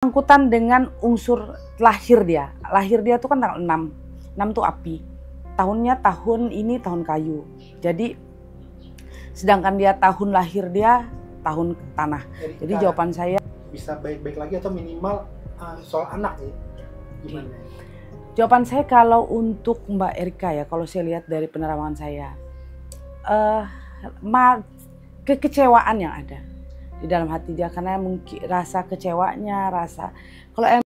Bersangkutan dengan unsur lahir dia. Lahir dia tuh kan tanggal 6. 6 tuh api. Tahunnya tahun ini tahun kayu. Jadi sedangkan dia tahun lahir dia tahun tanah. Jadi jawaban saya bisa baik-baik lagi atau minimal soal anak nih. Gimana? Jawaban saya kalau untuk Mbak Erika ya, kalau saya lihat dari penerawangan saya, kekecewaan yang ada di dalam hati dia, karena mungkin rasa kecewanya, rasa kalau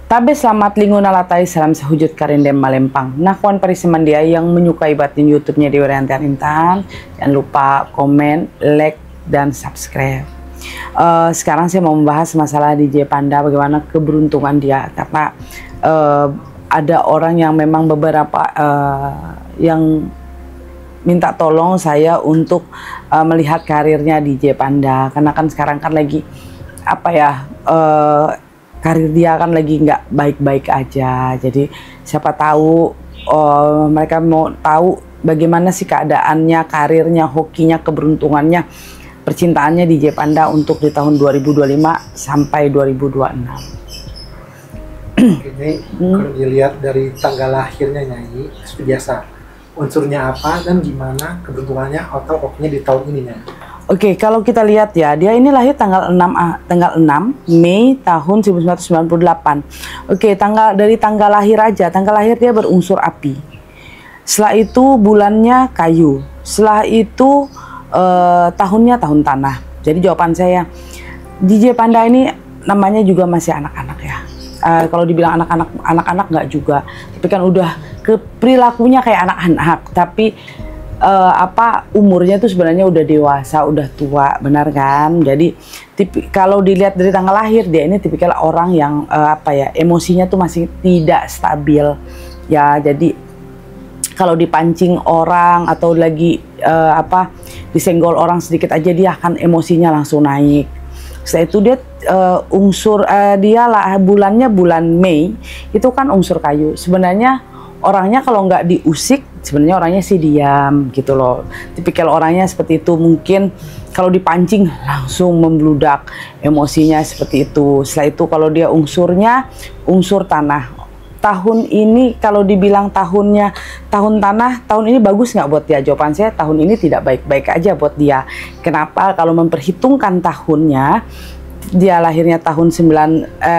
Tabe selamat linguna latai salam sehujud karindem malempang. Nah kawan pariseman dia yang menyukai batin YouTube-nya di Oriental Intan, jangan lupa komen, like, dan subscribe. Sekarang saya mau membahas masalah DJ Panda, bagaimana keberuntungan dia, karena ada orang yang memang beberapa yang minta tolong saya untuk melihat karirnya DJ Panda, karena kan sekarang kan lagi apa ya, karir dia kan lagi nggak baik-baik aja. Jadi siapa tahu mereka mau tahu bagaimana sih keadaannya, karirnya, hokinya, keberuntungannya, percintaannya DJ Panda untuk di tahun 2025 sampai 2026. Ini kalau dilihat dari tanggal lahirnya Nyai, seperti biasa unsurnya apa dan gimana keberuntungannya atau hokinya di tahun ini Nyai. Oke, kalau kita lihat ya, dia ini lahir tanggal 6 Mei tahun 1998. Oke, dari tanggal lahir aja, tanggal lahir dia berunsur api. Setelah itu bulannya kayu. Setelah itu tahunnya tahun tanah. Jadi jawaban saya, DJ Panda ini namanya juga masih anak-anak ya. Kalau dibilang anak-anak nggak juga, tapi kan udah perilakunya kayak anak-anak, tapi umurnya tuh sebenarnya udah dewasa, udah tua, benar kan? Jadi kalau dilihat dari tanggal lahir dia ini tipikal orang yang emosinya tuh masih tidak stabil ya. Jadi kalau dipancing orang atau lagi disenggol orang sedikit aja, dia akan emosinya langsung naik. Setelah itu dia dia lah bulannya bulan Mei itu kan unsur kayu. Sebenarnya orangnya kalau nggak diusik, sebenarnya orangnya sih diam gitu loh. Tipikal orangnya seperti itu, mungkin kalau dipancing langsung membludak, emosinya seperti itu. Setelah itu kalau dia unsurnya unsur tanah. Tahun ini kalau dibilang tahunnya tahun tanah, tahun ini bagus nggak buat dia? Jawaban saya tahun ini tidak baik-baik aja buat dia. Kenapa? Kalau memperhitungkan tahunnya, dia lahirnya tahun 98,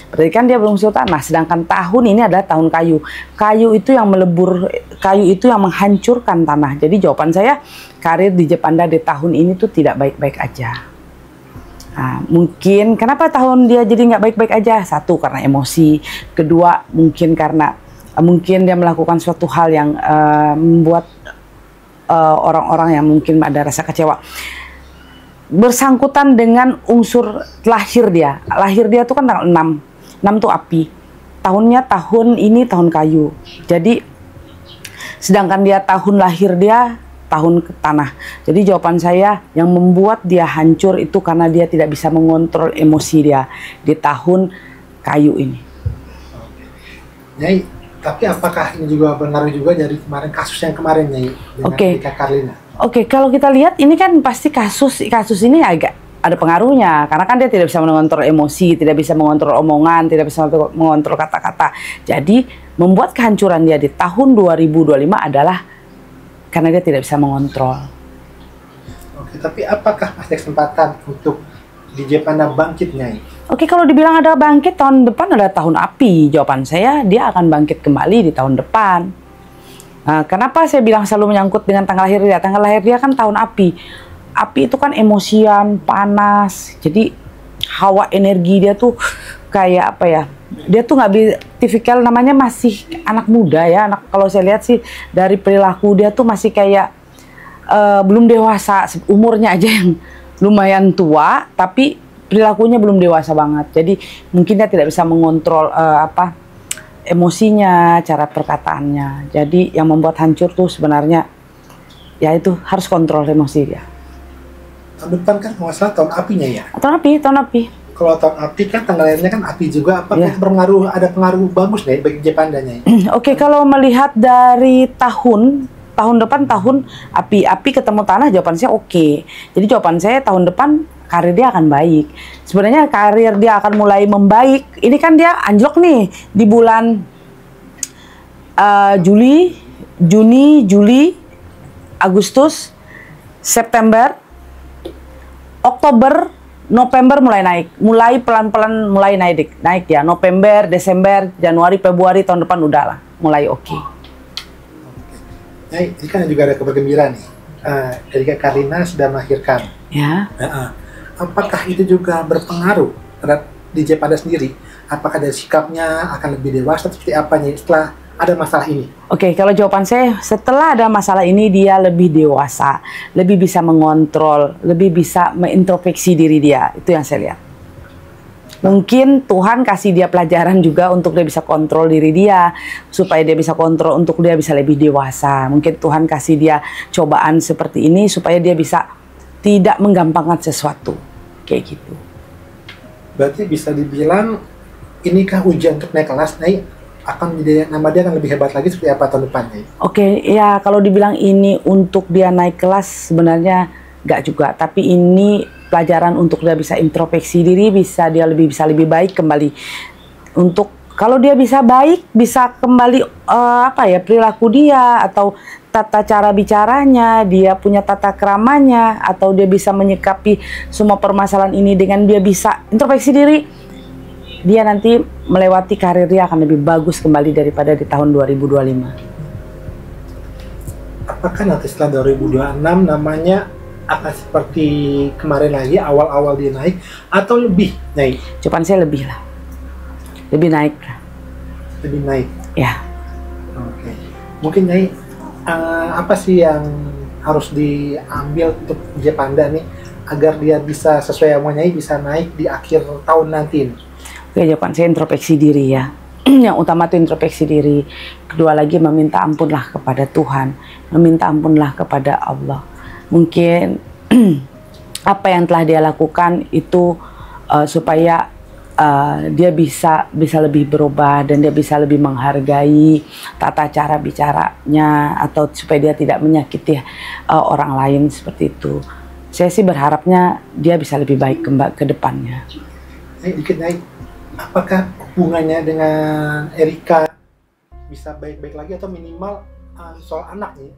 berarti kan dia berunsur tanah, sedangkan tahun ini adalah tahun kayu. Kayu itu yang melebur, kayu itu yang menghancurkan tanah. Jadi jawaban saya, karir DJ Panda di tahun ini tuh tidak baik-baik aja. Nah, mungkin kenapa tahun dia jadi nggak baik-baik aja? Satu, karena emosi. Kedua, mungkin karena dia melakukan suatu hal yang membuat orang-orang yang mungkin ada rasa kecewa. Bersangkutan dengan unsur lahir dia. Lahir dia tuh kan tanggal 6. 6 tuh api. Tahunnya tahun ini tahun kayu. Jadi sedangkan dia tahun lahir dia tahun tanah. Jadi jawaban saya, yang membuat dia hancur itu karena dia tidak bisa mengontrol emosi dia di tahun kayu ini. Nyai, tapi apakah ini juga benar juga dari kasus yang kemarin Nyai dengan Tika Karlina? Oke, kalau kita lihat ini kan pasti kasus ini agak ada pengaruhnya, karena kan dia tidak bisa mengontrol emosi, tidak bisa mengontrol omongan, tidak bisa mengontrol kata-kata. Jadi membuat kehancuran dia di tahun 2025 adalah karena dia tidak bisa mengontrol. Oke, tapi apakah ada kesempatan untuk DJ Panda bangkit Nyai? Oke, kalau dibilang ada bangkit, tahun depan adalah tahun api. Jawaban saya, dia akan bangkit kembali di tahun depan. Nah, kenapa saya bilang selalu menyangkut dengan tanggal lahir dia? Tanggal lahir dia kan tahun api. Api itu kan emosian, panas. Jadi hawa energi dia tuh kayak apa ya, dia tuh nggak tipikal, namanya masih anak muda ya, anak, kalau saya lihat sih dari perilaku dia tuh masih kayak belum dewasa, umurnya aja yang lumayan tua tapi perilakunya belum dewasa banget. Jadi mungkin dia tidak bisa mengontrol emosinya, cara perkataannya. Jadi yang membuat hancur tuh sebenarnya ya itu harus kontrol emosi dia. Tahun depan kan nggak salah tahun apinya ya? Tahun api. Kalau tahun api kan tanggal lahirnya kan api juga, apakah Ya. ada pengaruh bagus nih bagi Jepandanya? Oke, kalau melihat dari tahun depan tahun api ketemu tanah, jawaban saya oke. Jadi jawaban saya tahun depan karir dia akan baik. Sebenarnya karir dia akan mulai membaik. Ini kan dia anjlok nih di bulan Juni, Juli, Agustus, September, Oktober, November mulai naik, mulai pelan-pelan mulai naik ya. November, Desember, Januari, Februari tahun depan udah lah mulai oke. Nah, ini kan juga ada kabar gembira nih. Erika Karina sudah melahirkan. Ya. Apakah itu juga berpengaruh terhadap DJ Panda sendiri? Apakah dari sikapnya akan lebih dewasa seperti apa nih setelah ada masalah ini? Oke, kalau jawaban saya setelah ada masalah ini dia lebih dewasa, lebih bisa mengontrol, lebih bisa mengintrospeksi diri dia. Itu yang saya lihat. Mungkin Tuhan kasih dia pelajaran juga untuk dia bisa kontrol diri dia, supaya dia bisa kontrol untuk dia bisa lebih dewasa. Mungkin Tuhan kasih dia cobaan seperti ini supaya dia bisa tidak menggampangkan sesuatu. Kayak gitu. Berarti bisa dibilang inikah ujian untuk naik kelas, nama dia akan lebih hebat lagi seperti apa tahun depannya? Oke, ya kalau dibilang ini untuk dia naik kelas sebenarnya nggak juga, tapi ini pelajaran untuk dia bisa introspeksi diri, bisa lebih baik kembali. Untuk kalau dia bisa baik, bisa kembali perilaku dia atau tata cara bicaranya, dia punya tata keramanya, atau dia bisa menyikapi semua permasalahan ini dengan dia bisa introspeksi diri. Dia nanti melewati karir dia akan lebih bagus kembali daripada di tahun 2025. Apakah nanti setelah 2026 namanya akan seperti kemarin lagi, awal-awal dia naik, atau lebih naik? Jawaban saya lebih lah. Lebih naik. Lebih naik? Ya. Oke. Mungkin Nyai, apa sih yang harus diambil untuk DJ Panda nih, agar dia bisa sesuai sama Nyai, bisa naik di akhir tahun nanti nih? Oke, jawaban saya introspeksi diri ya. Yang utama itu introspeksi diri. Kedua lagi meminta ampunlah kepada Tuhan, meminta ampunlah kepada Allah. Mungkin apa yang telah dia lakukan itu supaya dia bisa lebih berubah dan dia bisa lebih menghargai tata cara bicaranya, atau supaya dia tidak menyakiti orang lain seperti itu. Saya sih berharapnya dia bisa lebih baik ke depannya. Dikit Nyai, apakah hubungannya dengan Erika bisa baik-baik lagi, atau minimal soal anaknya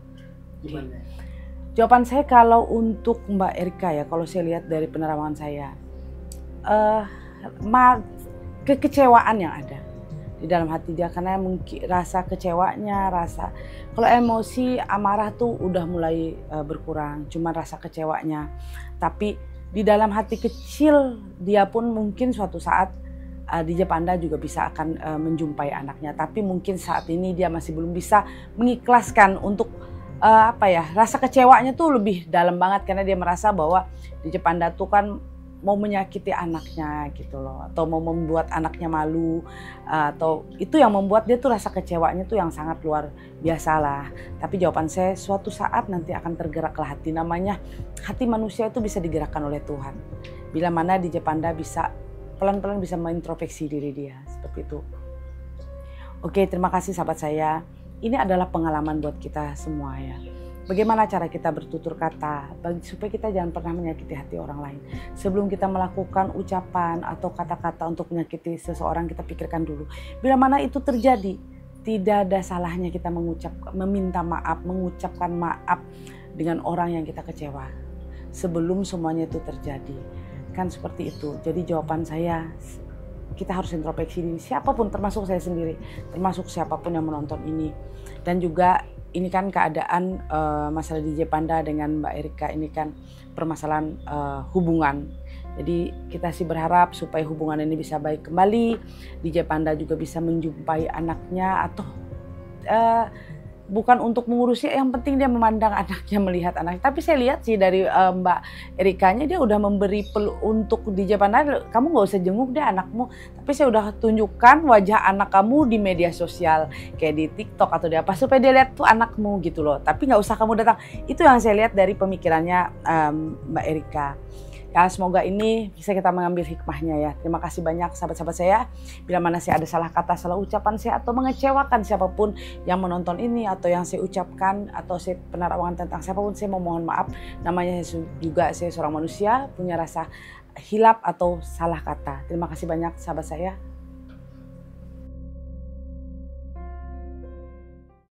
gimana? Jawaban saya kalau untuk Mbak Erika ya, kalau saya lihat dari penerawangan saya, kekecewaan yang ada di dalam hati dia, karena mungkin rasa kecewanya, kalau emosi amarah tuh udah mulai berkurang, cuma rasa kecewanya. Tapi di dalam hati kecil dia pun mungkin suatu saat DJ Panda juga bisa akan menjumpai anaknya, tapi mungkin saat ini dia masih belum bisa mengikhlaskan untuk rasa kecewanya tuh lebih dalam banget, karena dia merasa bahwa DJ Panda tuh kan mau menyakiti anaknya gitu loh, atau mau membuat anaknya malu, atau itu yang membuat dia tuh rasa kecewanya tuh yang sangat luar biasa lah. Tapi jawaban saya, suatu saat nanti akan tergeraklah hati. Namanya hati manusia itu bisa digerakkan oleh Tuhan. Bila mana DJ Panda bisa pelan-pelan bisa mengintrospeksi diri dia, seperti itu. Oke, terima kasih sahabat saya. Ini adalah pengalaman buat kita semua ya. Bagaimana cara kita bertutur kata supaya kita jangan pernah menyakiti hati orang lain. Sebelum kita melakukan ucapan atau kata-kata untuk menyakiti seseorang, kita pikirkan dulu. Bila mana itu terjadi, tidak ada salahnya kita meminta maaf, mengucapkan maaf dengan orang yang kita kecewa. Sebelum semuanya itu terjadi. Kan seperti itu. Jadi jawaban saya, kita harus introspeksi diri, siapapun termasuk saya sendiri, termasuk siapapun yang menonton ini. Dan juga ini kan keadaan masalah DJ Panda dengan Mbak Erika ini kan permasalahan hubungan. Jadi kita sih berharap supaya hubungan ini bisa baik kembali. DJ Panda juga bisa menjumpai anaknya atau bukan untuk mengurusi, yang penting dia memandang anaknya, melihat anaknya. Tapi saya lihat sih dari Mbak Erikanya, dia udah memberi untuk DJ Panda, kamu nggak usah jenguk deh anakmu, tapi saya udah tunjukkan wajah anak kamu di media sosial kayak di TikTok atau di apa, supaya dia lihat tuh anakmu gitu loh, tapi nggak usah kamu datang. Itu yang saya lihat dari pemikirannya Mbak Erika. Ya, semoga ini bisa kita mengambil hikmahnya ya. Terima kasih banyak sahabat-sahabat saya. Bila mana saya ada salah kata, salah ucapan saya atau mengecewakan siapapun yang menonton ini atau yang saya ucapkan atau saya penerawangan tentang siapapun, saya mohon maaf. Namanya juga saya seorang manusia, punya rasa hilap atau salah kata. Terima kasih banyak sahabat saya.